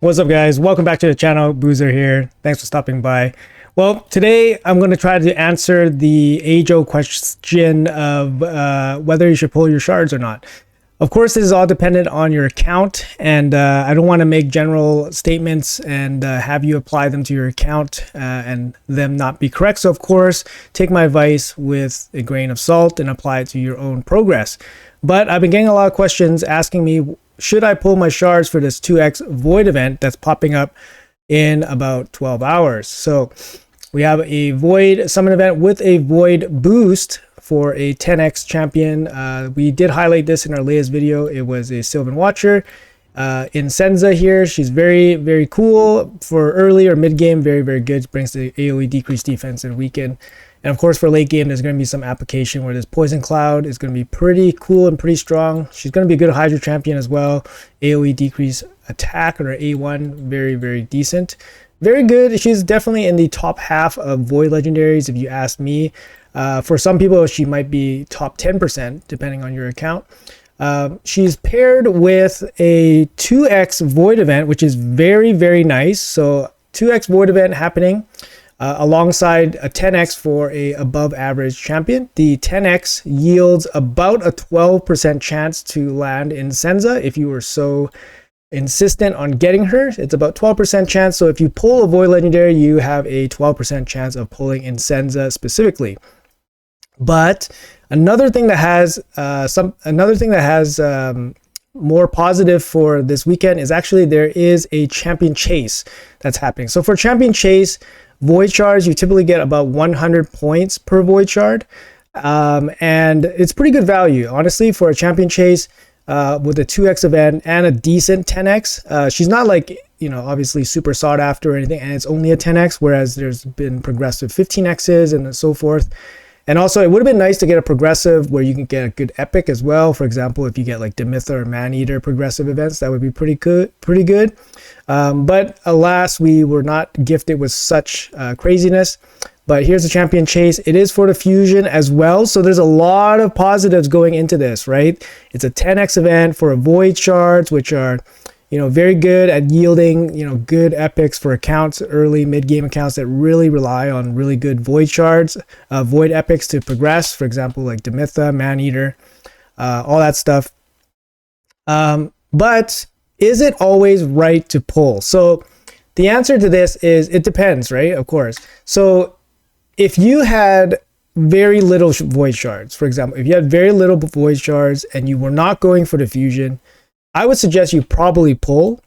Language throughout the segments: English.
What's up, guys? Welcome back to the channel. Boozer here. Thanks for stopping by. Well, today I'm going to try to answer the age-old question of whether you should pull your shards or not. Of course, this is all dependent on your account, and I don't want to make general statements and have you apply them to your account and them not be correct. So, of course, take my advice with a grain of salt and apply it to your own progress. But I've been getting a lot of questions asking me, should I pull my shards for this 2x void event that's popping up in about 12 hours? So we have a void summon event with a void boost for a 10x champion. We did highlight this in our latest video. It was a Sylvan Watcher in Senza here. She's very, very cool for early or mid game. Very, very good. Brings the AoE decreased defense and weaken. And of course, for late game, there's going to be some application where this Poison Cloud is going to be pretty cool and pretty strong. She's going to be a good Hydra champion as well. AoE decrease attack or A1, very, very decent. Very good. She's definitely in the top half of Void legendaries, if you ask me. For some people, she might be top 10%, depending on your account. She's paired with a 2x Void event, which is very, very nice. So 2x Void event happening. Alongside a 10x for a above average champion. The 10x yields about a 12% chance to land in Senza if you were so insistent on getting her. It's about 12% chance. So if you pull a Void Legendary, you have a 12% chance of pulling in Senza specifically. But another thing that has more positive for this weekend is actually there is a champion chase that's happening. So for champion chase, void shards, you typically get about 100 points per void shard, and it's pretty good value, honestly, for a champion chase with a 2x event and a decent 10x. She's not like, obviously super sought after or anything, and it's only a 10x, whereas there's been progressive 15x's and so forth. And also, it would have been nice to get a progressive where you can get a good epic as well. For example, if you get like Demitha or Maneater progressive events, that would be pretty good. But alas, we were not gifted with such craziness. But here's the champion chase. It is for the fusion as well. So there's a lot of positives going into this, right? It's a 10x event for a void shards, which are, very good at yielding, good epics for accounts, early mid-game accounts that really rely on really good void shards, void epics to progress. For example, like Demitha, Maneater, all that stuff. But is it always right to pull? So the answer to this is it depends, right? Of course. So if you had very little void shards, for example, if you had very little void shards and you were not going for the fusion, I would suggest you probably pull.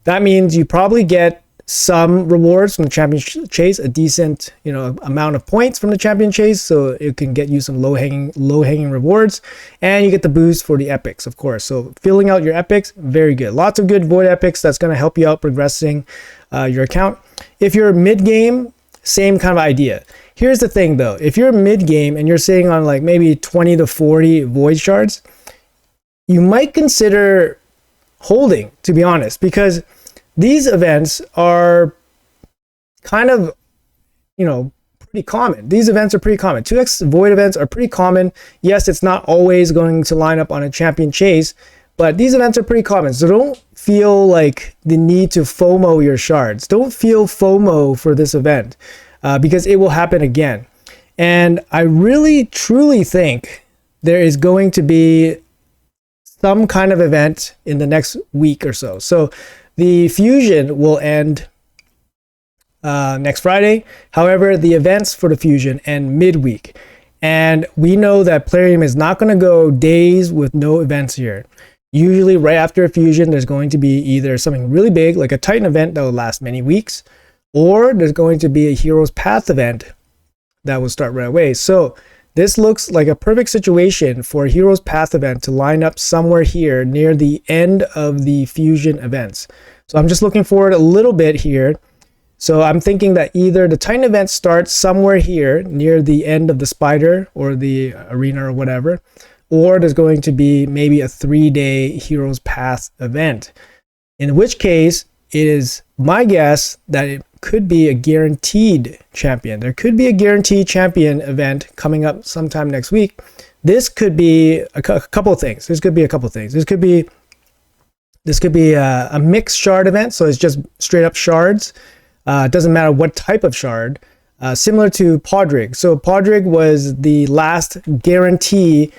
That means you probably get some rewards from the champion chase, a decent, amount of points from the champion chase, so it can get you some low-hanging rewards, and you get the boost for the epics, of course. So filling out your epics, very good. Lots of good void epics that's going to help you out progressing your account. If you're mid-game, same kind of idea. Here's the thing, though. If you're mid-game and you're sitting on like maybe 20 to 40 void shards, you might consider holding, to be honest, because these events are kind of, pretty common. These events are pretty common. 2x void events are pretty common. Yes, it's not always going to line up on a champion chase, but these events are pretty common. So don't feel like the need to FOMO your shards. Don't feel FOMO for this event because it will happen again. And I really, truly think there is going to be some kind of event in the next week or so. So the fusion will end next Friday. However, the events for the fusion end midweek. And we know that Plarium is not going to go days with no events here. Usually right after a fusion, there's going to be either something really big, like a Titan event that will last many weeks, or there's going to be a Hero's Path event that will start right away. So this looks like a perfect situation for a Hero's Path event to line up somewhere here near the end of the fusion events. So I'm just looking forward a little bit here. So I'm thinking that either the Titan event starts somewhere here near the end of the Spider or the Arena or whatever, or there's going to be maybe a 3-day Hero's Path event. In which case, it is my guess that it could be a guaranteed champion. There could be a guaranteed champion event coming up sometime next week. This could be a couple of things. This could be This could be a mixed shard event, so it's just straight up shards. It doesn't matter what type of shard. Similar to Podrick. So Podrick was the last guarantee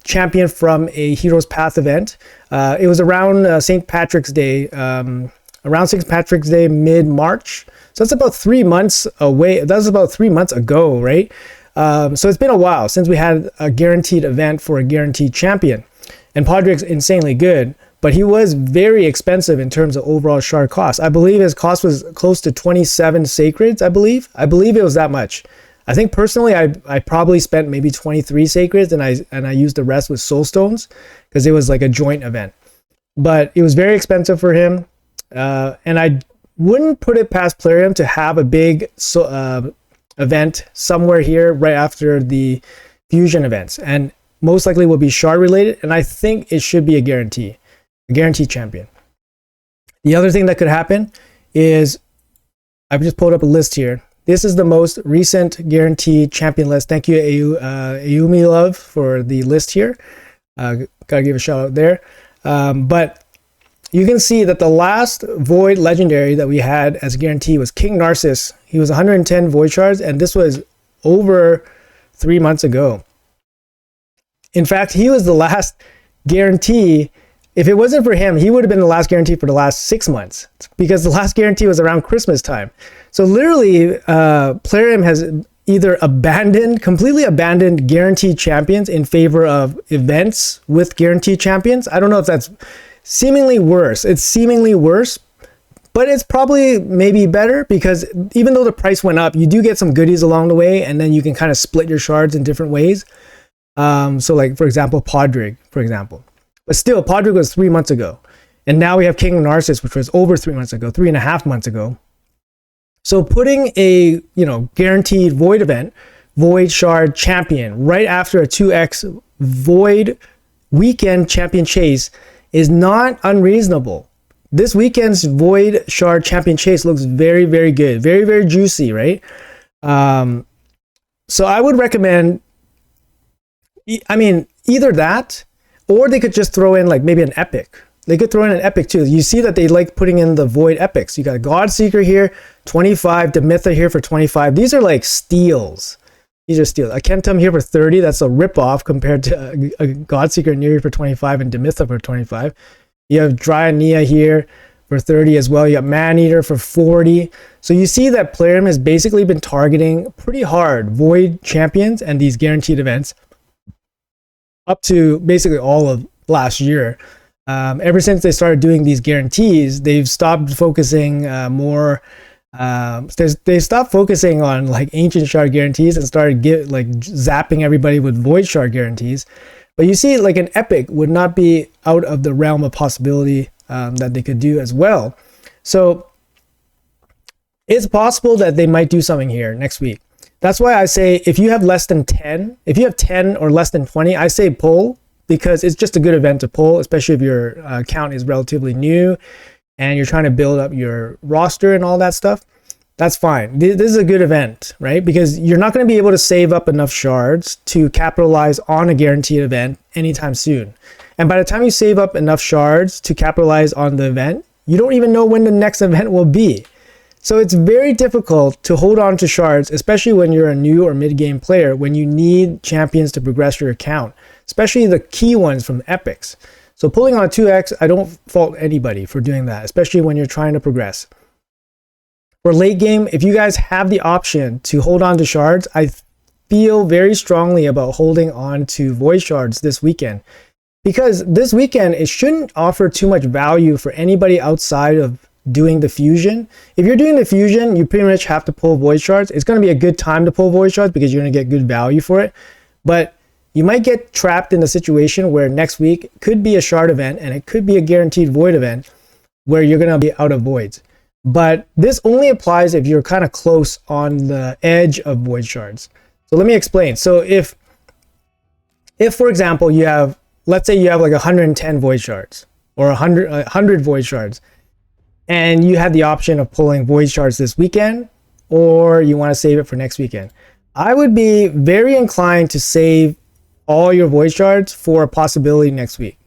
champion from a Heroes Path event. It was around St. Patrick's Day, mid-March. So that's about 3 months away. That was about 3 months ago, right? So it's been a while since we had a guaranteed event for a guaranteed champion. And Podrick's insanely good, but he was very expensive in terms of overall shard cost. I believe his cost was close to 27 sacreds, I believe it was that much. I think personally, I probably spent maybe 23 sacreds, and I used the rest with soul stones because it was like a joint event. But it was very expensive for him, and I wouldn't put it past Plarium to have a big event somewhere here right after the fusion events, and most likely will be shard related. And I think it should be a guaranteed champion. The other thing that could happen is I've just pulled up a list here. This is the most recent guaranteed champion list. Thank you, Ayumi Love, for the list here. Gotta give a shout out there. But you can see that the last Void Legendary that we had as a guarantee was King Narcissus. He was 110 Void Shards, and this was over 3 months ago. In fact, he was the last guarantee. If it wasn't for him, he would have been the last guarantee for the last 6 months, because the last guarantee was around Christmas time. So literally, Plarium has either completely abandoned guaranteed champions in favor of events with guaranteed champions. I don't know if that's seemingly worse. It's seemingly worse, but it's probably maybe better, because even though the price went up, you do get some goodies along the way, and then you can kind of split your shards in different ways. So like, for example, Podrick, for example. But still, Podrick was 3 months ago. And now we have King Narcissus, which was over 3 months ago, 3.5 months ago. So putting a, guaranteed Void event, Void Shard Champion, right after a 2x Void weekend champion chase is not unreasonable. This weekend's Void Shard Champion chase looks very, very good. Very, very juicy, right? So I would recommend, either that, or they could just throw in like maybe an epic. They could throw in an epic too. You see that they like putting in the Void epics. You got a Godseeker here, 25, Demitha here for 25. These are like steals. These are steals. A Kentum here for 30. That's a ripoff compared to a Godseeker Neri for 25 and Demitha for 25. You have Dryania here for 30 as well. You got Maneater for 40. So you see that Plarium has basically been targeting pretty hard Void champions and these guaranteed events up to basically all of last year. Ever since they started doing these guarantees, they've stopped focusing more. They stopped focusing on like ancient shard guarantees and started zapping everybody with Void shard guarantees. But you see, like, an epic would not be out of the realm of possibility that they could do as well. So it's possible that they might do something here next week. That's why I say if you have less than 10, if you have 10 or less than 20, I say pull, because it's just a good event to pull, especially if your account is relatively new and you're trying to build up your roster and all that stuff. That's fine. This is a good event, right? Because you're not going to be able to save up enough shards to capitalize on a guaranteed event anytime soon. And by the time you save up enough shards to capitalize on the event, you don't even know when the next event will be. So it's very difficult to hold on to shards, especially when you're a new or mid-game player, when you need champions to progress your account, especially the key ones from epics. So pulling on 2x, I don't fault anybody for doing that, especially when you're trying to progress. For late game, if you guys have the option to hold on to shards, I feel very strongly about holding on to Void Shards this weekend. Because this weekend, it shouldn't offer too much value for anybody outside of doing the fusion. If you're doing the fusion, you pretty much have to pull Void Shards. It's going to be a good time to pull Void Shards because you're going to get good value for it. But you might get trapped in a situation where next week could be a shard event and it could be a guaranteed Void event where you're going to be out of Voids. But this only applies if you're kind of close on the edge of Void Shards. So let me explain. So if for example, you have, let's say you have like 110 Void Shards or 100 Void Shards, and you had the option of pulling Void Shards this weekend, or you want to save it for next weekend, I would be very inclined to save all your Void Shards for a possibility next week.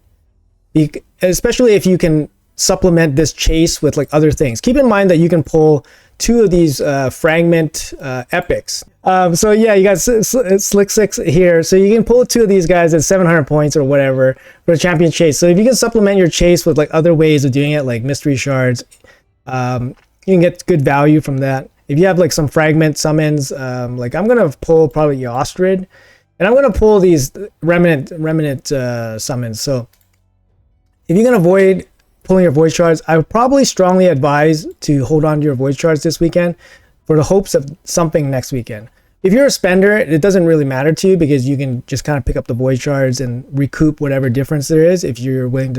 especially if you can supplement this chase with like other things. Keep in mind that you can pull 2 of these fragment epics. So yeah, you got Slick 6 here. So you can pull 2 of these guys at 700 points or whatever for a champion chase. So if you can supplement your chase with like other ways of doing it, like mystery shards, you can get good value from that. If you have like some fragment summons, like I'm gonna pull probably Yostrid, and I'm gonna pull these remnant summons. So if you can avoid pulling your void shards, I would probably strongly advise to hold on to your void shards this weekend for the hopes of something next weekend. If you're a spender, it doesn't really matter to you because you can just kind of pick up the void shards and recoup whatever difference there is if you're willing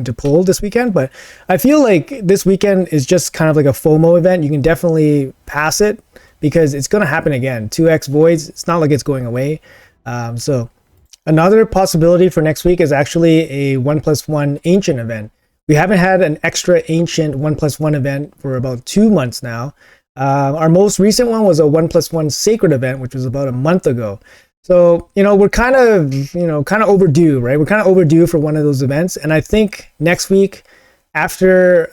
to pull this weekend. But I feel like this weekend is just kind of like a FOMO event. You can definitely pass it because it's going to happen again. 2x voids, it's not like it's going away. So another possibility for next week is actually a 1+1 ancient event. We haven't had an extra ancient 1+1 event for about 2 months now. Our most recent one was a 1+1 sacred event, which was about a month ago. So, we're kind of overdue, right? We're kind of overdue for one of those events. And I think next week, after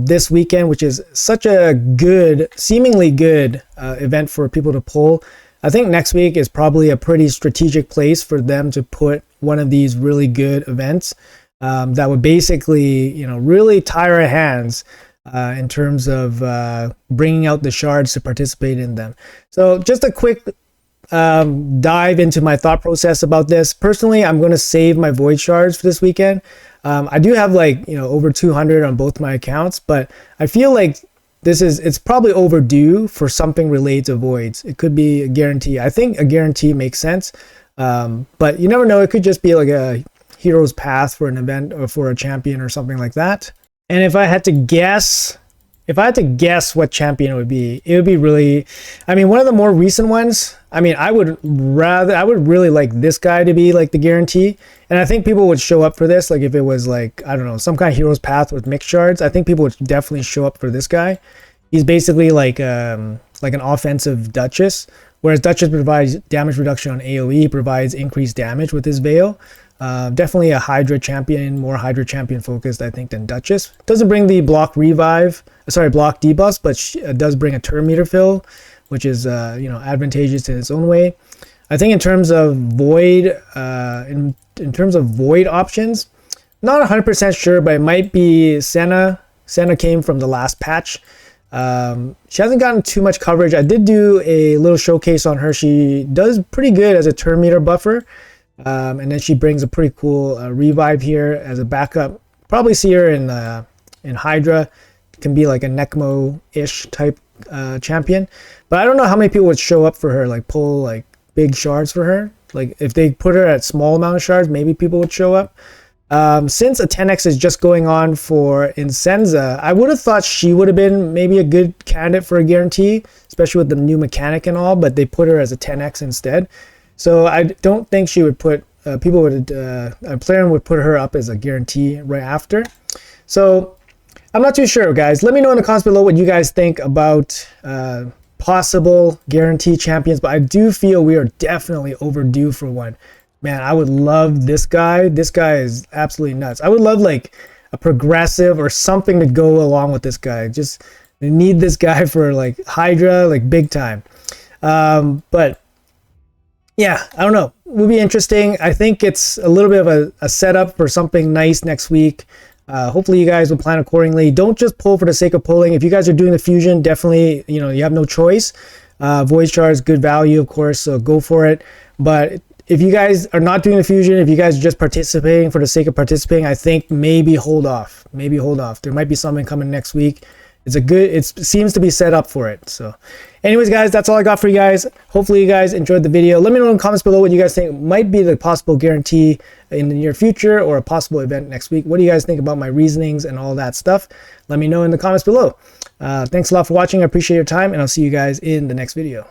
this weekend, which is such a good, seemingly good event for people to pull, I think next week is probably a pretty strategic place for them to put one of these really good events that would basically, really tie our hands in terms of bringing out the shards to participate in them. So just a quick dive into my thought process about this. Personally, I'm going to save my void shards for this weekend. I do have over 200 on both my accounts, but I feel like it's probably overdue for something related to voids. It could be a guarantee. I think a guarantee makes sense, but you never know. It could just be like a hero's path for an event or for a champion or something like that. And if I had to guess what champion it would be really, one of the more recent ones, I would really like this guy to be like the guarantee. And I think people would show up for this. Like if it was like, I don't know, some kind of hero's path with mixed shards, I think people would definitely show up for this guy. He's basically like an offensive Duchess, whereas Duchess provides damage reduction on AoE, provides increased damage with his Veil. Definitely a Hydra champion, more Hydra champion focused, I think, than Duchess. Doesn't bring the block debuffs, but does bring a turn meter fill, which is advantageous in its own way. I think in terms of void, in terms of void options, not 100% sure, but it might be Senna. Senna came from the last patch. She hasn't gotten too much coverage. I did do a little showcase on her. She does pretty good as a turn meter buffer. And then she brings a pretty cool revive here as a backup. Probably see her in Hydra. Can be like a Necmo-ish type champion. But I don't know how many people would show up for her, like pull like big shards for her. Like if they put her at small amount of shards, maybe people would show up. Since a 10x is just going on for Incenza, I would have thought she would have been maybe a good candidate for a guarantee, especially with the new mechanic and all, but they put her as a 10x instead. So I don't think she would put, a player would put her up as a guarantee right after. So I'm not too sure, guys. Let me know in the comments below what you guys think about possible guarantee champions, but I do feel we are definitely overdue for one. Man, I would love this guy. This guy is absolutely nuts. I would love like a progressive or something to go along with this guy. Just need this guy for like Hydra, like big time. But yeah, I don't know. It would be interesting. I think it's a little bit of a setup for something nice next week. Hopefully you guys will plan accordingly. Don't just pull for the sake of pulling. If you guys are doing the fusion, definitely, you have no choice. Void shards, good value, of course, so go for it. But if you guys are not doing the fusion, if you guys are just participating for the sake of participating, I think maybe hold off. Maybe hold off. There might be something coming next week. It seems to be set up for it. So anyways, guys, that's all I got for you guys. Hopefully you guys enjoyed the video. Let me know in the comments below what you guys think might be the possible guarantee in the near future or a possible event next week. What do you guys think about my reasonings and all that stuff? Let me know in the comments below. Thanks a lot for watching. I appreciate your time, and I'll see you guys in the next video.